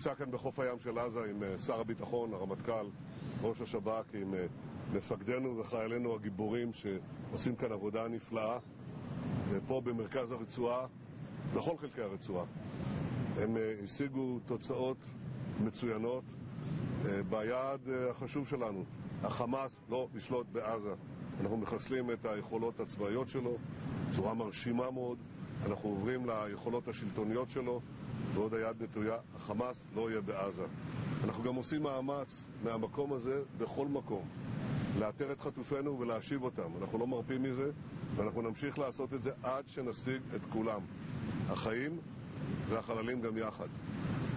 נמצא כאן בחוף הים של עזה עם שר הביטחון, הרמטכ"ל, ראש השב"כ, עם מפקדינו וחיילינו הגיבורים שעושים כאן עבודה נפלאה פה במרכז הרצועה, בכל חלקי הרצועה. הם השיגו תוצאות מצוינות ביעד החשוב שלנו. החמאס לא לשלוט בעזה. אנחנו מחסלים את היכולות הצבאיות שלו בצורה מרשימה מאוד. אנחנו עוברים ליכולות השלטוניות שלו, ועוד היד נטויה. החמאס לא יהיה בעזה. אנחנו גם עושים מאמץ מהמקום הזה בכל מקום לאתר את חטופינו ולהשיב אותם. אנחנו לא מרפים מזה, ואנחנו נמשיך לעשות את זה עד שנשיג את כולם, החיים והחללים גם יחד.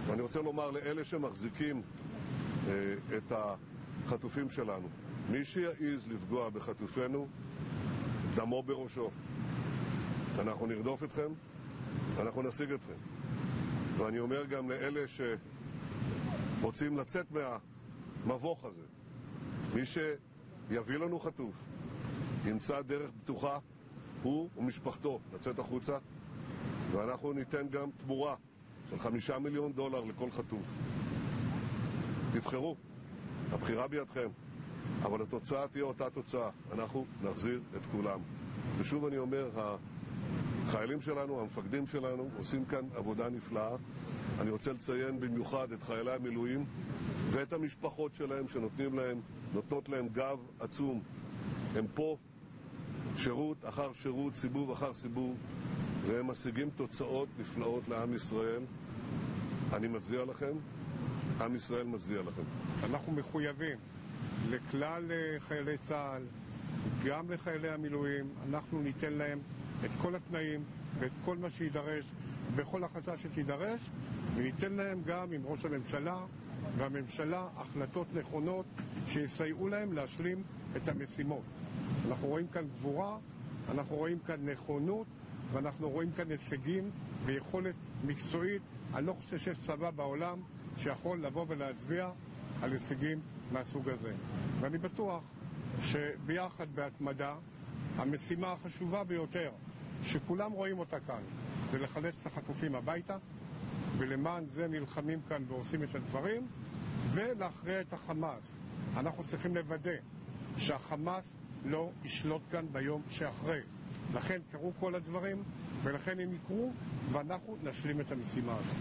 ואני רוצה לומר לאלה שמחזיקים את החטופים שלנו, מי שיעז לפגוע בחטופינו, דמו בראשו. אנחנו נרדוף אתכם, אנחנו נשיג אתכם. ואני אומר גם לאלה שרוצים לצאת מהמבוך הזה, מי שיביא לנו חטוף, ימצא דרך בטוחה, הוא ומשפחתו, לצאת החוצה, ואנחנו ניתן גם תמורה של $5 מיליון לכל חטוף. תבחרו, הבחירה בידכם, אבל התוצאה תהיה אותה תוצאה. אנחנו נחזיר את כולם. ושוב אני אומר, החיילים שלנו, המפקדים שלנו, עושים כאן עבודה נפלאה. אני רוצה לציין במיוחד את חיילי המילואים ואת המשפחות שלהם שנותנות להם גב עצום. הם פה שירות אחר שירות, סיבוב אחר סיבוב, והם משיגים תוצאות נפלאות לעם ישראל. אני מצדיע לכם, עם ישראל מצדיע לכם. אנחנו מחויבים לכלל חיילי צה"ל, גם לחיילי המילואים. אנחנו ניתן להם את כל התנאים ואת כל מה שידרש בכל החלטה שתידרש, וניתן להם גם עם ראש הממשלה והממשלה החלטות נכונות שיסייעו להם להשלים את המשימות. אנחנו רואים כאן גבורה, אנחנו רואים כאן נכונות, ואנחנו רואים כאן הישגים ויכולת מקצועית. אני לא חושב שיש צבא בעולם שיכול לבוא ולהצביע על הישגים מהסוג הזה. ואני בטוח שביחד בהתמדה, המשימה החשובה ביותר שכולם רואים אותה כאן זה לחלץ את החטופים הביתה, ולמען זה נלחמים כאן ועושים את הדברים, ולהכריע את החמאס. אנחנו צריכים לוודא שהחמאס לא ישלוט כאן ביום שאחרי. לכן קרו כל הדברים, ולכן הם יקרו, ואנחנו נשלים את המשימה הזאת.